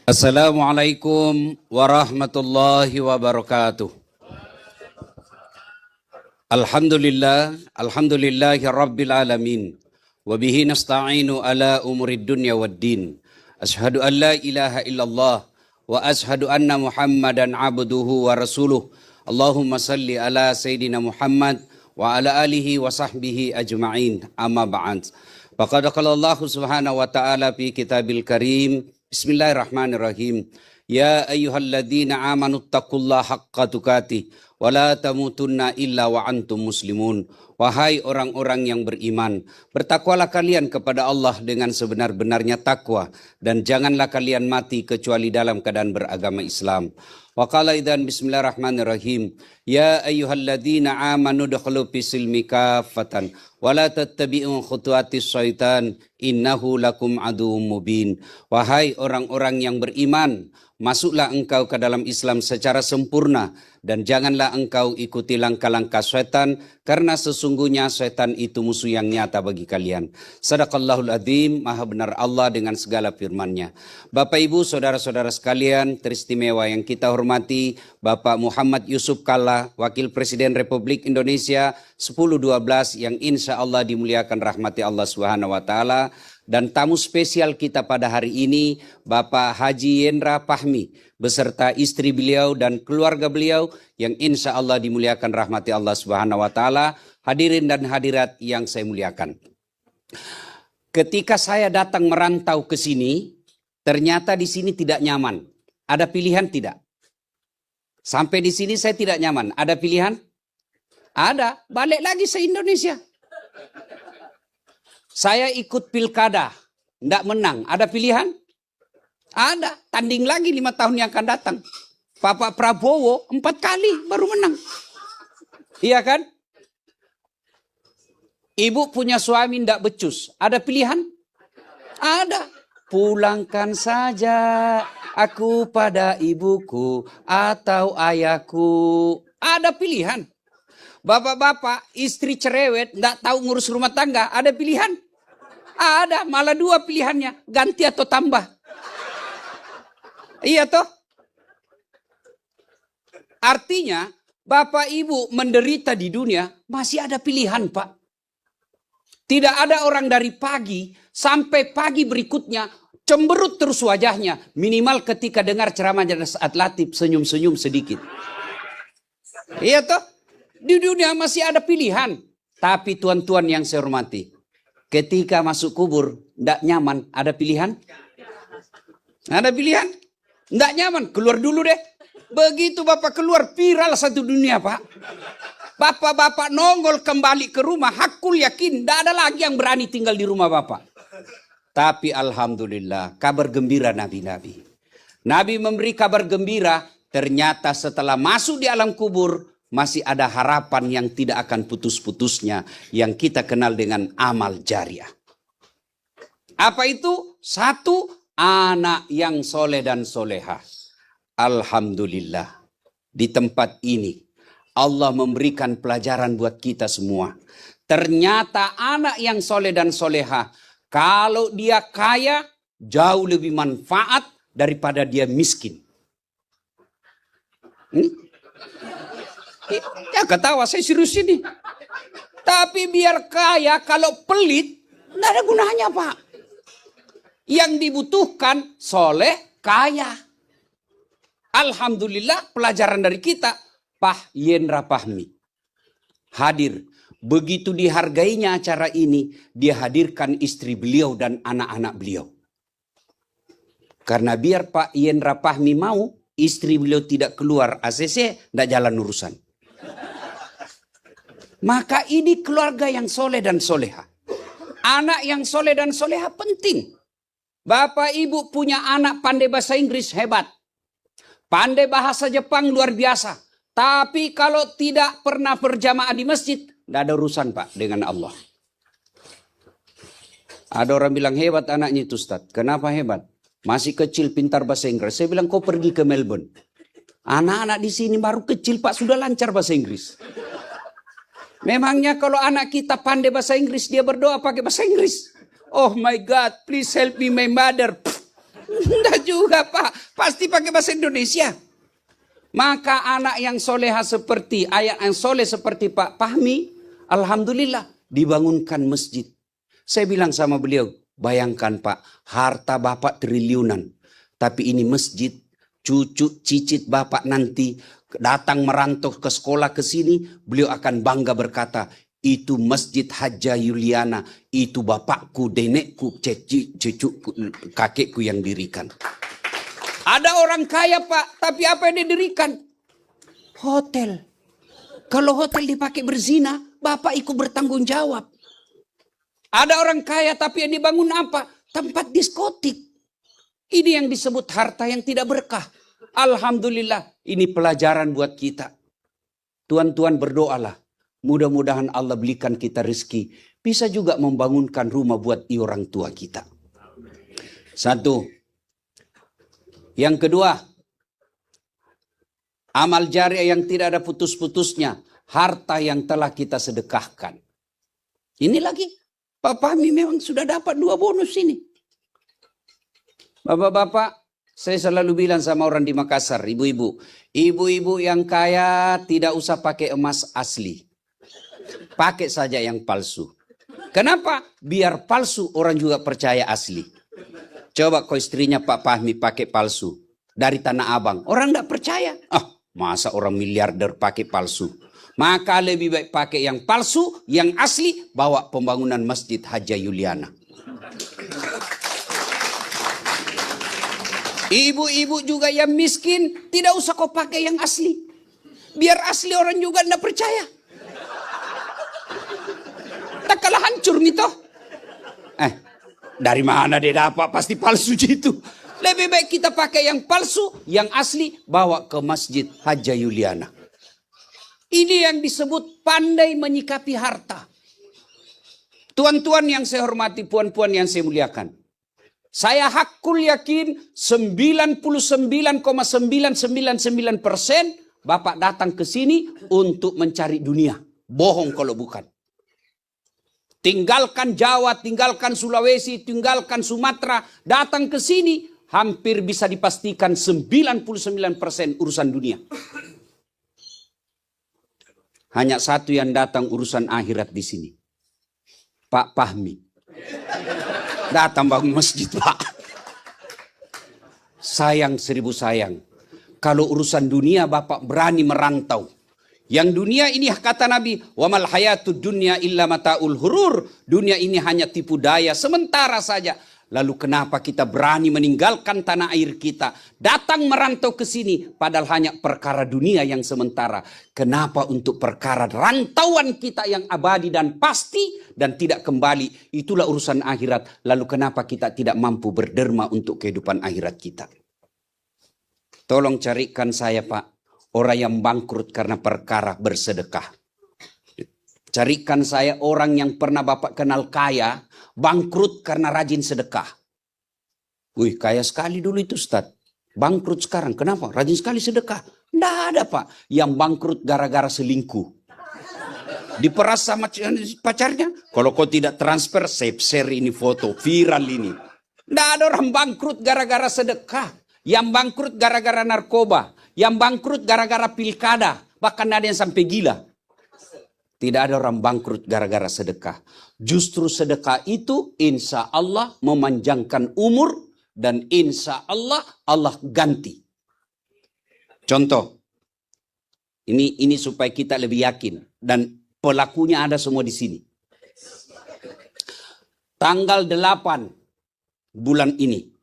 Assalamualaikum warahmatullahi wabarakatuh. Alhamdulillahi rabbil alamin. Wabihi nasta'inu ala umurid dunya waddin. Ashhadu an la ilaha illallah wa ashhadu anna Muhammadan abduhu wa rasuluh. Allahumma salli ala Sayyidina Muhammad wa ala alihi wa sahbihi ajma'in. Amma ba'd. Faqad qala Allah subhanahu wa ta'ala fi kitabil karim. Bismillahirrahmanirrahim. Ya ayyuhalladzina amanu taqullaha haqqa tuqatih wa la tamutunna illa wa antum muslimun. Wahai orang-orang yang beriman, bertakwalah kalian kepada Allah dengan sebenar-benarnya takwa dan janganlah kalian mati kecuali dalam keadaan beragama Islam. Wa qala idzan bismillahirrahmanirrahim. Ya ayyuhalladzina amanu dkhulu fis silmi kaffatan wa la tattabi'u khutuwatis syaitan innahu lakum aduwwum mubin. Wahai orang-orang yang beriman, masuklah engkau ke dalam Islam secara sempurna dan janganlah engkau ikuti langkah-langkah syaitan karena sesungguhnya syaitan itu musuh yang nyata bagi kalian. Sadaqallahul adzim, maha benar Allah dengan segala firman-Nya. Bapak Ibu, saudara-saudara sekalian teristimewa yang kita hormati, Bapak Muhammad Yusuf Kalla, Wakil Presiden Republik Indonesia 10-12 yang insya Allah dimuliakan rahmati Allah Subhanahu wa taala. Dan tamu spesial kita pada hari ini, Bapak Haji Yendra Fahmi, beserta istri beliau dan keluarga beliau yang insya Allah dimuliakan rahmati Allah Subhanahu wa taala. Hadirin dan hadirat yang saya muliakan. Ketika saya datang merantau ke sini, ternyata di sini tidak nyaman. Ada pilihan tidak? Sampai di sini saya tidak nyaman. Ada pilihan? Ada. Balik lagi se Indonesia. Saya ikut pilkada, tidak menang. Ada pilihan? Ada. Tanding lagi 5 tahun yang akan datang. Bapak Prabowo 4 kali baru menang. Iya kan? Ibu punya suami tidak becus. Ada pilihan? Ada. Pulangkan saja aku pada ibuku atau ayahku. Ada pilihan. Bapak-bapak, istri cerewet, tidak tahu ngurus rumah tangga, ada pilihan? Ada, malah 2 pilihannya, ganti atau tambah. Iya toh? Artinya, Bapak Ibu menderita di dunia, masih ada pilihan Pak. Tidak ada orang dari pagi sampai pagi berikutnya, cemberut terus wajahnya, minimal ketika dengar ceramah saat Latif, senyum-senyum sedikit. Iya toh? Di dunia masih ada pilihan. Tapi tuan-tuan yang saya hormati, ketika masuk kubur, tidak nyaman, ada pilihan? Ada pilihan? Tidak nyaman, keluar dulu deh. Begitu Bapak keluar, viral satu dunia Pak. Bapak-bapak nongol kembali ke rumah, hakul yakin, tidak ada lagi yang berani tinggal di rumah Bapak. Tapi Alhamdulillah, kabar gembira Nabi-Nabi. Nabi memberi kabar gembira, ternyata setelah masuk di alam kubur, masih ada harapan yang tidak akan putus-putusnya yang kita kenal dengan amal jariah. Apa itu? 1, anak yang soleh dan solehah. Alhamdulillah, di tempat ini Allah memberikan pelajaran buat kita semua. Ternyata anak yang soleh dan solehah, kalau dia kaya jauh lebih manfaat daripada dia miskin. Ya ketawa, saya serius ini. Tapi biar kaya, kalau pelit, tidak ada gunanya Pak. Yang dibutuhkan soleh, kaya. Alhamdulillah pelajaran dari kita, Pak Yendra Fahmi hadir. Begitu dihargainya acara ini, dia hadirkan istri beliau dan anak-anak beliau. Karena biar Pak Yendra Fahmi mau, istri beliau tidak keluar ACC, tidak jalan urusan. Maka ini keluarga yang soleh dan soleha. Anak yang soleh dan soleha penting. Bapak Ibu punya anak pandai bahasa Inggris, hebat. Pandai bahasa Jepang, luar biasa. Tapi kalau tidak pernah berjamaah di masjid, tidak ada urusan Pak dengan Allah. Ada orang bilang hebat anaknya itu Ustaz. Kenapa hebat? Masih kecil pintar bahasa Inggris. Saya bilang kau pergi ke Melbourne. Anak-anak di sini baru kecil Pak sudah lancar bahasa Inggris. Memangnya kalau anak kita pandai bahasa Inggris, dia berdoa pakai bahasa Inggris? Oh my God, please help me my mother. Enggak juga Pak, pasti pakai bahasa Indonesia. Maka anak yang soleha seperti, ayah yang soleh seperti Pak Fahmi, alhamdulillah dibangunkan masjid. Saya bilang sama beliau, bayangkan Pak, harta Bapak triliunan. Tapi ini masjid, cucu cicit Bapak nanti datang merantau ke sekolah ke sini, beliau akan bangga berkata, itu Masjid Haja Yuliana, itu bapakku, nenekku, cucuku, kakekku yang dirikan. Ada orang kaya Pak, tapi apa yang didirikan? Hotel. Kalau hotel dipakai berzina, Bapak ikut bertanggung jawab. Ada orang kaya tapi yang dibangun apa? Tempat diskotik. Ini yang disebut harta yang tidak berkah. Alhamdulillah, ini pelajaran buat kita. Tuan-tuan berdoalah. Mudah-mudahan Allah belikan kita rezeki. Bisa juga membangunkan rumah buat orang tua kita. Satu. Yang kedua, amal jariah yang tidak ada putus-putusnya. Harta yang telah kita sedekahkan. Ini lagi, Pak Fahmi memang sudah dapat 2 bonus ini. Bapak-bapak, saya selalu bilang sama orang di Makassar, ibu-ibu. Ibu-ibu yang kaya tidak usah pakai emas asli. Pakai saja yang palsu. Kenapa? Biar palsu orang juga percaya asli. Coba kau istrinya Pak Fahmi pakai palsu. Dari Tanah Abang. Orang tidak percaya. Masa orang miliarder pakai palsu. Maka lebih baik pakai yang palsu, yang asli. Bawa pembangunan Masjid Haja Yuliana. Ibu-ibu juga yang miskin, tidak usah kau pakai yang asli. Biar asli orang juga tidak percaya. Tak kalah hancur nih toh. Dari mana dia dapat? Pasti palsu gitu. Lebih baik kita pakai yang palsu, yang asli, bawa ke Masjid Haja Yuliana. Ini yang disebut pandai menyikapi harta. Tuan-tuan yang saya hormati, puan-puan yang saya muliakan. Saya hakul yakin 99,999% Bapak datang ke sini untuk mencari dunia. Bohong kalau bukan. Tinggalkan Jawa, tinggalkan Sulawesi, tinggalkan Sumatera. Datang ke sini hampir bisa dipastikan 99% urusan dunia. Hanya satu yang datang urusan akhirat di sini. Pak Fahmi. Datang bangun masjid Pak. Sayang 1000 sayang. Kalau urusan dunia Bapak berani merantau. Yang dunia ini kata Nabi, wa mal hayatud dunya illa mataul hurur. Dunia ini hanya tipu daya sementara saja. Lalu kenapa kita berani meninggalkan tanah air kita, datang merantau ke sini padahal hanya perkara dunia yang sementara. Kenapa untuk perkara rantauan kita yang abadi dan pasti dan tidak kembali, itulah urusan akhirat. Lalu kenapa kita tidak mampu berderma untuk kehidupan akhirat kita? Tolong carikan saya Pak, orang yang bangkrut karena perkara bersedekah. Carikan saya orang yang pernah Bapak kenal kaya, bangkrut karena rajin sedekah. Wih, kaya sekali dulu itu Ustaz. Bangkrut sekarang, kenapa? Rajin sekali sedekah. Nggak ada Pak. Yang bangkrut gara-gara selingkuh. Diperas sama pacarnya. Kalau kau tidak transfer, share ini foto, viral ini. Nggak ada orang bangkrut gara-gara sedekah. Yang bangkrut gara-gara narkoba. Yang bangkrut gara-gara pilkada. Bahkan ada yang sampai gila. Tidak ada orang bangkrut gara-gara sedekah. Justru sedekah itu insya Allah memanjangkan umur. Dan insya Allah Allah ganti. Contoh. Ini supaya kita lebih yakin. Dan pelakunya ada semua di sini. Tanggal 8 bulan ini.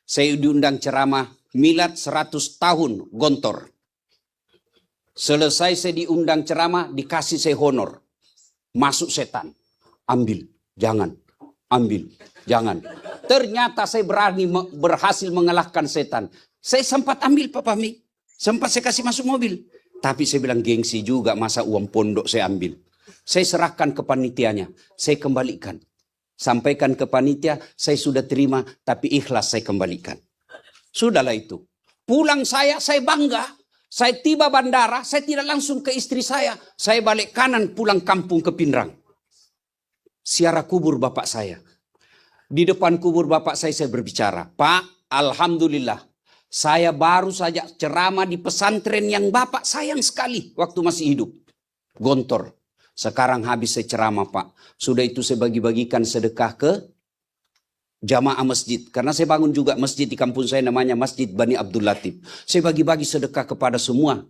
Saya diundang ceramah milad 100 tahun Gontor. Selesai saya diundang ceramah, dikasih saya honor. Masuk setan. Ambil, jangan. Ambil, jangan. Ternyata saya berhasil mengalahkan setan. Saya sempat ambil Pak Fahmi. Sempat saya kasih masuk mobil. Tapi saya bilang gengsi juga, masa uang pondok saya ambil. Saya serahkan ke panitianya. Saya kembalikan. Sampaikan ke panitia, saya sudah terima, tapi ikhlas saya kembalikan. Sudahlah itu. Pulang saya bangga. Saya tiba bandara, saya tidak langsung ke istri saya. Saya balik kanan pulang kampung ke Pinrang. Ziarah kubur bapak saya. Di depan kubur bapak saya berbicara, Pak, alhamdulillah, saya baru saja ceramah di pesantren yang bapak sayang sekali waktu masih hidup. Gontor. Sekarang habis saya ceramah, Pak. Sudah itu saya bagi-bagikan sedekah ke jamaah masjid. Karena saya bangun juga masjid di kampung saya namanya Masjid Bani Abdul Latif. Saya bagi-bagi sedekah kepada semua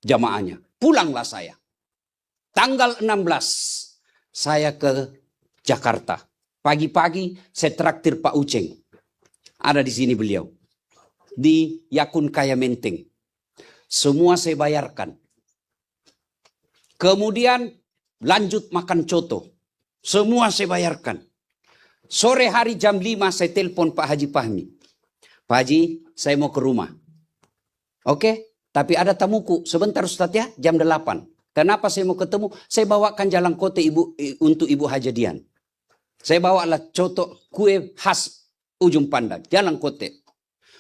jamaahnya. Pulanglah saya. Tanggal 16 saya ke Jakarta. Pagi-pagi saya traktir Pak Uceng. Ada di sini beliau. Di Yakun Kaya Menteng. Semua saya bayarkan. Kemudian lanjut makan coto. Semua saya bayarkan. Sore hari jam 5 saya telepon Pak Haji Fahmi. Pak Haji, saya mau ke rumah. Oke, tapi ada tamuku. Sebentar Ustadz ya, jam 8. Kenapa saya mau ketemu? Saya bawakan jalan kote untuk Ibu Hajadian. Saya bawalah coto kue khas Ujung Pandang, jalan kote.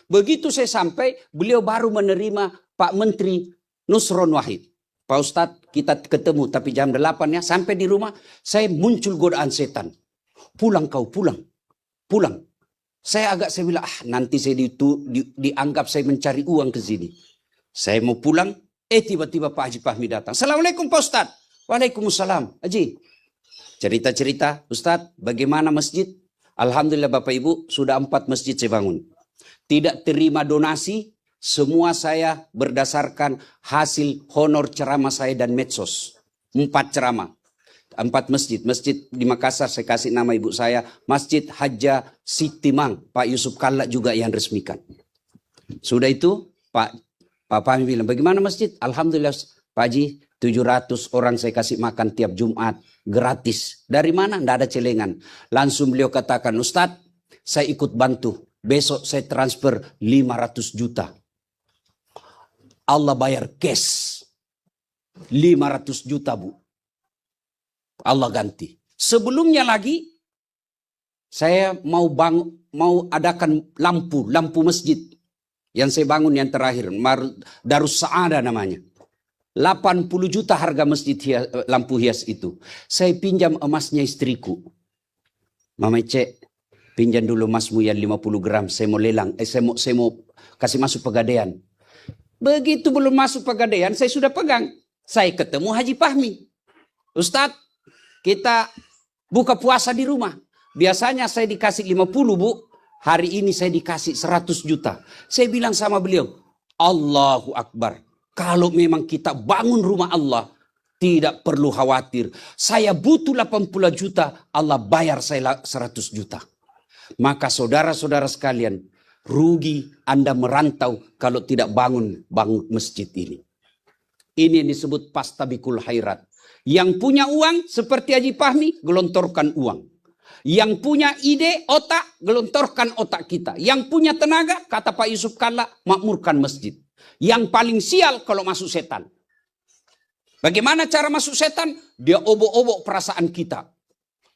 Begitu saya sampai, beliau baru menerima Pak Menteri Nusron Wahid. Pak Ustadz, kita ketemu, tapi jam 8 ya. Sampai di rumah, saya muncul godaan setan. Pulang kau, pulang. Pulang. Saya bilang, nanti saya dianggap saya mencari uang ke sini. Saya mau pulang, tiba-tiba Pak Haji Fahmi datang. Assalamualaikum Pak Ustadz. Waalaikumsalam. Haji, cerita-cerita, Ustadz, bagaimana masjid? Alhamdulillah Bapak Ibu, sudah 4 masjid saya bangun. Tidak terima donasi, semua saya berdasarkan hasil honor ceramah saya dan medsos. 4 ceramah. 4 masjid. Masjid di Makassar saya kasih nama ibu saya. Masjid Haja Sitimang. Pak Yusuf Kalla juga yang resmikan. Sudah itu Pak Fahmi bilang, bagaimana masjid? Alhamdulillah Pak Haji, 700 orang saya kasih makan tiap Jumat. Gratis. Dari mana? Tidak ada celengan. Langsung beliau katakan, Ustadz, saya ikut bantu. Besok saya transfer 500 juta. Allah bayar cash. 500 juta Bu. Allah ganti. Sebelumnya lagi, saya mau adakan lampu masjid. Yang saya bangun yang terakhir. Darus Sa'ada namanya. 80 juta harga masjid lampu hias itu. Saya pinjam emasnya istriku. Mama Cek, pinjam dulu emasmu yang 50 gram. Saya mau lelang. Saya mau kasih masuk Pegadaian. Begitu belum masuk Pegadaian, saya sudah pegang. Saya ketemu Haji Fahmi. Ustadz, kita buka puasa di rumah. Biasanya saya dikasih 50 Bu. Hari ini saya dikasih 100 juta. Saya bilang sama beliau, Allahu Akbar. Kalau memang kita bangun rumah Allah, tidak perlu khawatir. Saya butuh 80 juta, Allah bayar saya 100 juta. Maka saudara-saudara sekalian, rugi Anda merantau kalau tidak bangun masjid ini. Ini yang disebut pastabikul khairat. Yang punya uang seperti Haji Fahmi, gelontorkan uang. Yang punya ide, otak, gelontorkan otak kita. Yang punya tenaga, kata Pak Yusuf Kalla, makmurkan masjid. Yang paling sial kalau masuk setan. Bagaimana cara masuk setan? Dia obok-obok perasaan kita.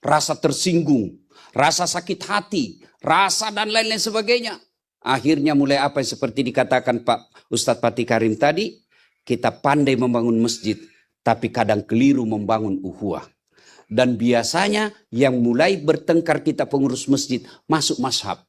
Rasa tersinggung, rasa sakit hati, rasa dan lain-lain sebagainya. Akhirnya mulai apa yang seperti dikatakan Pak Ustadz Fatih Karim tadi, kita pandai membangun masjid, tapi kadang keliru membangun uhuah. Dan biasanya yang mulai bertengkar kita pengurus masjid, masuk mazhab.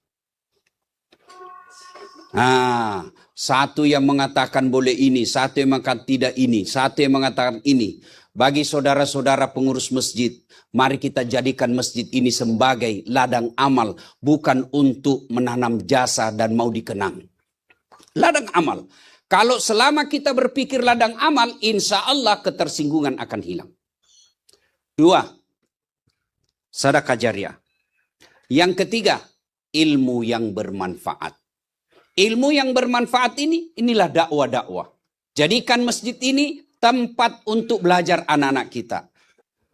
Satu yang mengatakan boleh ini, satu yang mengatakan tidak ini, satu yang mengatakan ini. Bagi saudara-saudara pengurus masjid, mari kita jadikan masjid ini sebagai ladang amal, bukan untuk menanam jasa dan mau dikenang. Ladang amal. Kalau selama kita berpikir ladang amal, insya Allah ketersinggungan akan hilang. 2, sedekah jariah. Yang ketiga, ilmu yang bermanfaat. Ilmu yang bermanfaat inilah dakwah-dakwah. Jadikan masjid ini tempat untuk belajar anak-anak kita.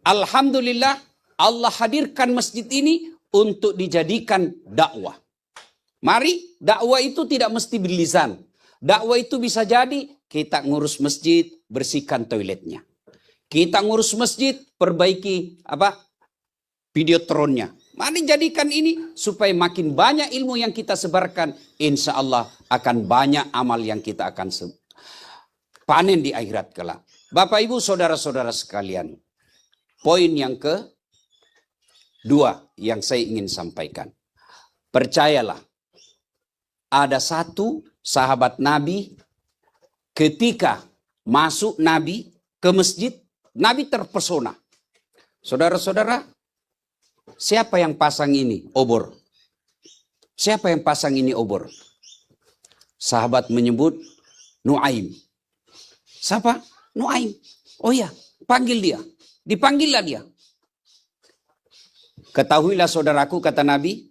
Alhamdulillah, Allah hadirkan masjid ini untuk dijadikan dakwah. Mari, dakwah itu tidak mesti bilisan. Dakwah itu bisa jadi kita ngurus masjid, bersihkan toiletnya. Kita ngurus masjid, perbaiki videotronnya. Mari jadikan ini supaya makin banyak ilmu yang kita sebarkan. Insya Allah akan banyak amal yang kita akan panen di akhirat kelak. Bapak Ibu saudara-saudara sekalian, poin yang kedua yang saya ingin sampaikan. Percayalah, ada satu sahabat Nabi ketika masuk Nabi ke masjid, Nabi terpesona. Saudara-saudara, siapa yang pasang ini obor? Siapa yang pasang ini obor? Sahabat menyebut Nuaim. Siapa? Nuaim. Oh ya, panggil dia. Dipanggillah dia. Ketahuilah saudaraku, kata Nabi,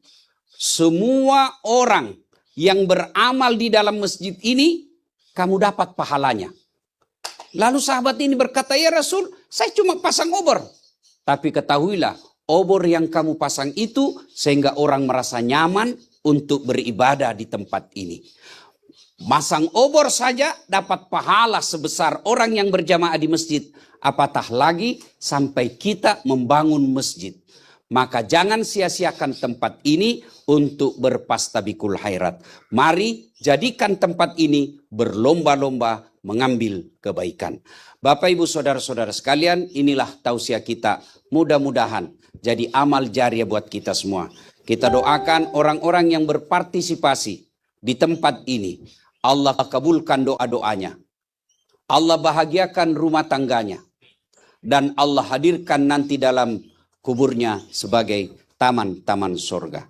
semua orang yang beramal di dalam masjid ini, kamu dapat pahalanya. Lalu sahabat ini berkata, ya Rasul, saya cuma pasang obor. Tapi ketahuilah, obor yang kamu pasang itu sehingga orang merasa nyaman untuk beribadah di tempat ini. Masang obor saja dapat pahala sebesar orang yang berjamaah di masjid. Apatah lagi sampai kita membangun masjid. Maka jangan sia-siakan tempat ini untuk berpastabikul khairat. Mari jadikan tempat ini berlomba-lomba mengambil kebaikan. Bapak Ibu saudara-saudara sekalian, inilah tausiah kita. Mudah-mudahan jadi amal jariah buat kita semua. Kita doakan orang-orang yang berpartisipasi di tempat ini. Allah kabulkan doa-doanya. Allah bahagiakan rumah tangganya. Dan Allah hadirkan nanti dalam kuburnya sebagai taman-taman surga.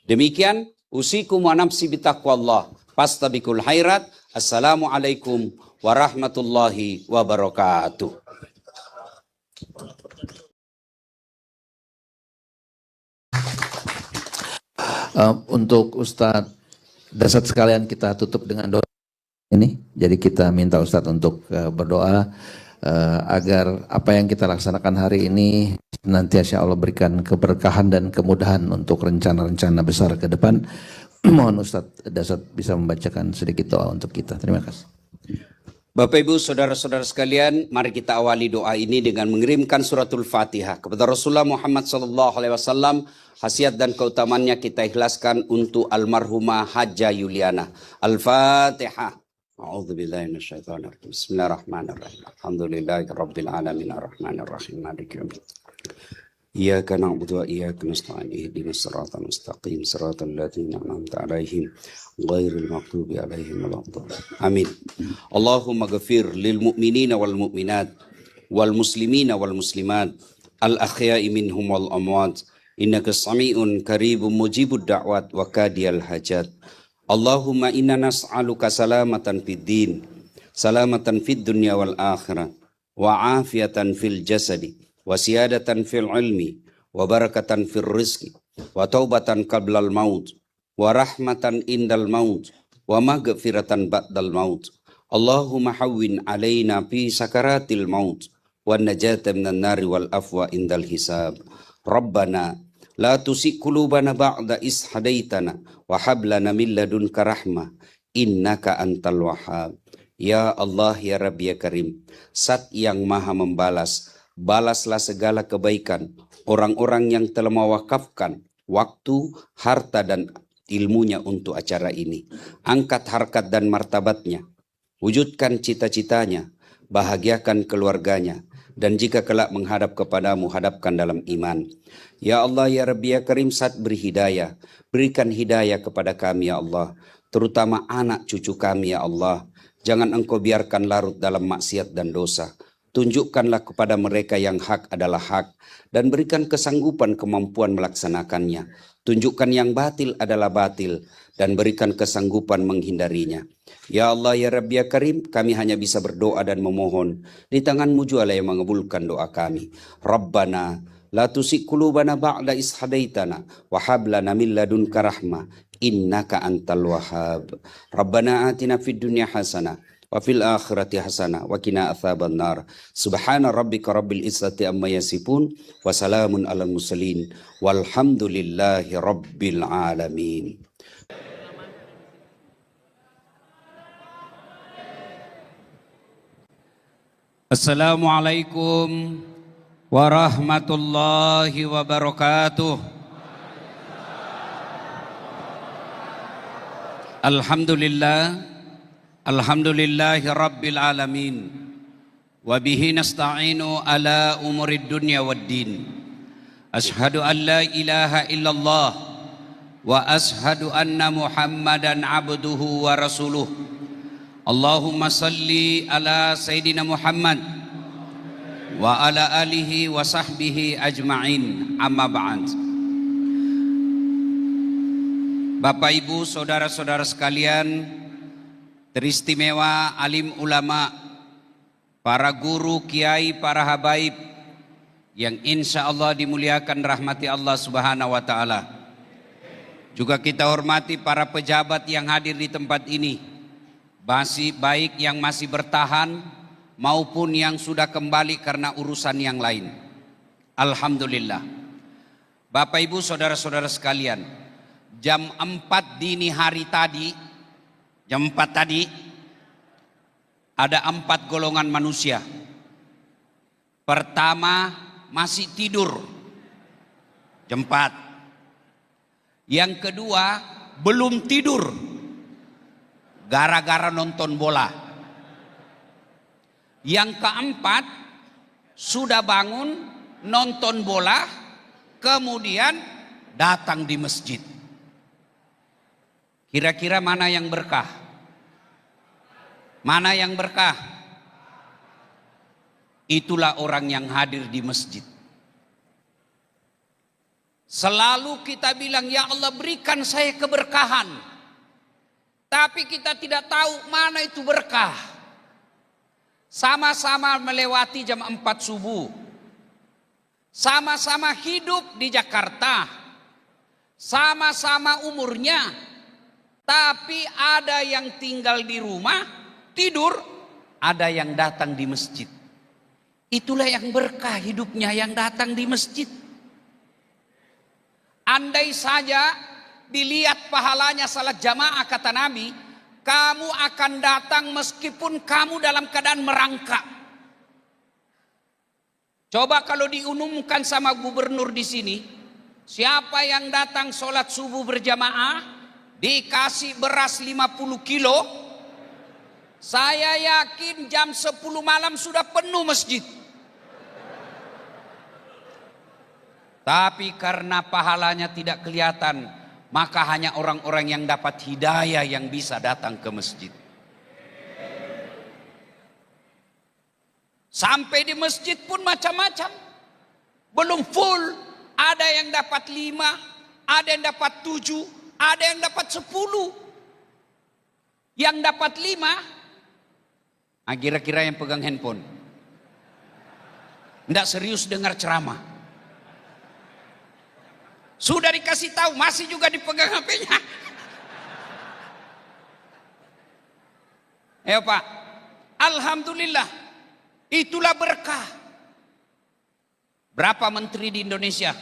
Demikian usikum wa nafsi bitaqwallah fastabikul khairat. Assalamualaikum warahmatullahi wabarakatuh. Untuk Ustadz Dasat sekalian kita tutup dengan doa ini. Jadi kita minta Ustadz untuk berdoa agar apa yang kita laksanakan hari ini nanti insya Allah berikan keberkahan dan kemudahan untuk rencana-rencana besar ke depan. Mohon Ustadz Dasat bisa membacakan sedikit doa untuk kita. Terima kasih. Bapak Ibu saudara-saudara sekalian, mari kita awali doa ini dengan mengirimkan suratul Fatihah kepada Rasulullah Muhammad SAW. Khasiat dan keutamaannya kita ikhlaskan untuk almarhumah Hajjah Yuliana. Al-Fatihah. A'udzubillahi minasyaitonir rajim. Bismillahirrahmanirrahim. Alhamdulillahirabbil alamin arrahmanir rahim maliki yaumiddin. Iyyaka na'budu wa iyyaka nasta'in. Ihdinas siratal mustaqim. Siratal ladzina an'amta 'alaihim ghairil maghdubi 'alaihim waladdallin. Amin. Allahumma ghfir lil mu'minina wal mu'minat wal muslimina wal muslimat al ahya'i minhum wal amwat. Innaka sami'un qaribun mujibud da'wat wa kadiyal hajat. Allahumma inna nas'aluka salamatan fid din, salamatan fid dunya wal akhirah, wa afiatan fil jasadi, wa siyadatan fil ilmi, wa barakatan fil rizki, wa taubatan qablal maut, wa rahmatan indal maut, wa maghfiratan ba'dal maut. Allahumma hawwin alaina fi sakaratil maut, wa najata minan nari wal afwa indal hisab. Rabbana la tusik qulubana ba'da is hadaitana wa hab lana min ladunka rahmah innaka antal wahhab. Ya Allah ya Rabbi ya Karim, Zat yang maha membalas, balaslah segala kebaikan orang-orang yang telah mewakafkan waktu, harta dan ilmunya untuk acara ini. Angkat harkat dan martabatnya, wujudkan cita-citanya, bahagiakan keluarganya, dan jika kelak menghadap kepadamu, hadapkan dalam iman. Ya Allah ya Rabbi ya Karim, Zat beri hidayah, berikan hidayah kepada kami ya Allah, terutama anak cucu kami ya Allah. Jangan engkau biarkan larut dalam maksiat dan dosa. Tunjukkanlah kepada mereka yang hak adalah hak, dan berikan kesanggupan kemampuan melaksanakannya. Tunjukkan yang batil adalah batil, dan berikan kesanggupan menghindarinya. Ya Allah ya Rabbi ya Karim, kami hanya bisa berdoa dan memohon. Di tangan-Mu jualah yang mengabulkan doa kami. Rabbana la tusik qulubana ba'da is hadaitana wa hab lana min ladunka rahmah innaka antal wahhab. Rabbana atina fid dunya hasanah wa fil akhirati hasanah wa qina adzaban nar. Subhana rabbika rabbil izzati amma yasifun wa salamun alal mursalin walhamdulillahi rabbil alamin. Assalamualaikum warahmatullahi wabarakatuh. Alhamdulillah, Alhamdulillahi Rabbil Alamin. Wabihi nasta'inu ala umurid dunya waddin. Ashhadu an la ilaha illallah. Wa ashhadu anna Muhammadan abduhu wa rasuluh. Allahumma salli ala Sayyidina Muhammad wa ala alihi wa sahbihi ajma'in. Amma ba'd. Bapak Ibu, saudara-saudara sekalian, teristimewa alim ulama, para guru, kiai, para habaib yang insya Allah dimuliakan rahmati Allah Subhanahu wa Ta'ala. Juga kita hormati para pejabat yang hadir di tempat ini, baik yang masih bertahan maupun yang sudah kembali karena urusan yang lain. Alhamdulillah. Bapak Ibu, saudara-saudara sekalian, jam 4 dini hari tadi, jam 4 tadi, ada 4 golongan manusia. Pertama, masih tidur, jam 4. Yang kedua, belum tidur, gara-gara nonton bola. Yang keempat, sudah bangun, nonton bola, kemudian datang di masjid. Kira-kira mana yang berkah? Mana yang berkah? Itulah orang yang hadir di masjid. Selalu kita bilang, ya Allah berikan saya keberkahan. Tapi kita tidak tahu mana itu berkah. Sama-sama melewati jam 4 subuh. Sama-sama hidup di Jakarta. Sama-sama umurnya. Tapi ada yang tinggal di rumah, tidur, ada yang datang di masjid. Itulah yang berkah hidupnya, yang datang di masjid. Andai saja dilihat pahalanya salat jamaah, kata Nabi, kamu akan datang meskipun kamu dalam keadaan merangkak. Coba kalau diumumkan sama gubernur di sini, siapa yang datang sholat subuh berjamaah, dikasih beras 50 kilo, saya yakin jam 10 malam sudah penuh masjid. Tapi karena pahalanya tidak kelihatan, maka hanya orang-orang yang dapat hidayah yang bisa datang ke masjid. Sampai di masjid pun macam-macam. Belum full, ada yang dapat 5, ada yang dapat 7, ada yang dapat 10. Yang dapat 5, kira-kira yang pegang handphone. Tidak serius dengar ceramah. Sudah dikasih tahu, masih juga dipegang HP-nya. Ayo Pak, alhamdulillah, itulah berkah. Berapa menteri di Indonesia?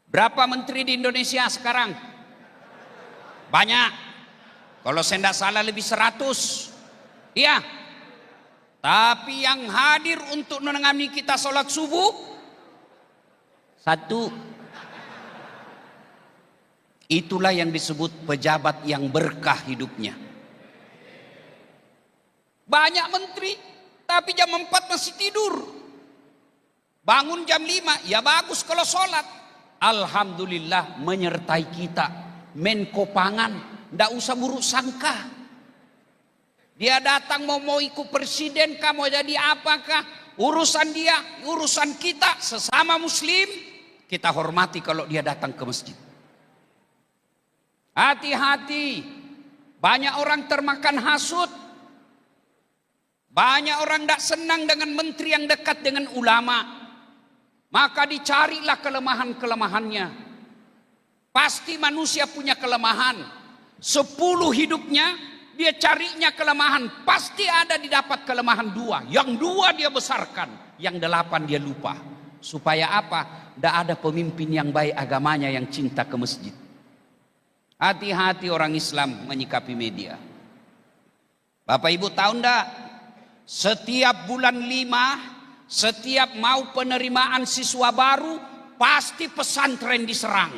Berapa menteri di Indonesia sekarang? Banyak. Kalau saya tidak salah lebih 100. Iya. Tapi yang hadir untuk menemani kita sholat subuh, 1. Itulah yang disebut pejabat yang berkah hidupnya. Banyak menteri, tapi jam 4 masih tidur. Bangun jam 5, ya bagus kalau sholat. Alhamdulillah menyertai kita. Menko Pangan, tidak usah buruk sangka. Dia datang mau ikut presiden, kamu jadi apakah? Urusan dia, urusan kita sesama muslim. Kita hormati kalau dia datang ke masjid. Hati-hati, banyak orang termakan hasut. Banyak orang tidak senang dengan menteri yang dekat dengan ulama. Maka dicarilah kelemahan-kelemahannya. Pasti manusia punya kelemahan. 10 hidupnya, dia carinya kelemahan. Pasti ada didapat kelemahan 2. Yang 2 dia besarkan, yang 8 dia lupa. Supaya apa? Tidak ada pemimpin yang baik agamanya yang cinta ke masjid. Hati-hati orang Islam menyikapi media. Bapak Ibu tahu enggak? Setiap bulan 5, setiap mau penerimaan siswa baru, pasti pesantren diserang.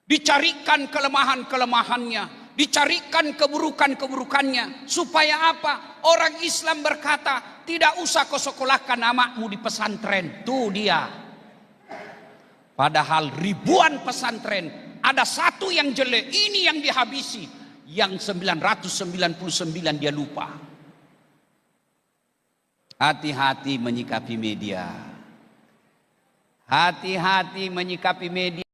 Dicarikan kelemahan-kelemahannya, dicarikan keburukan-keburukannya. Supaya apa? Orang Islam berkata, tidak usah kau sekolahkan anakmu di pesantren. Tuh dia. Padahal ribuan pesantren, ada satu yang jelek, ini yang dihabisi. Yang 999 dia lupa. Hati-hati menyikapi media. Hati-hati menyikapi media.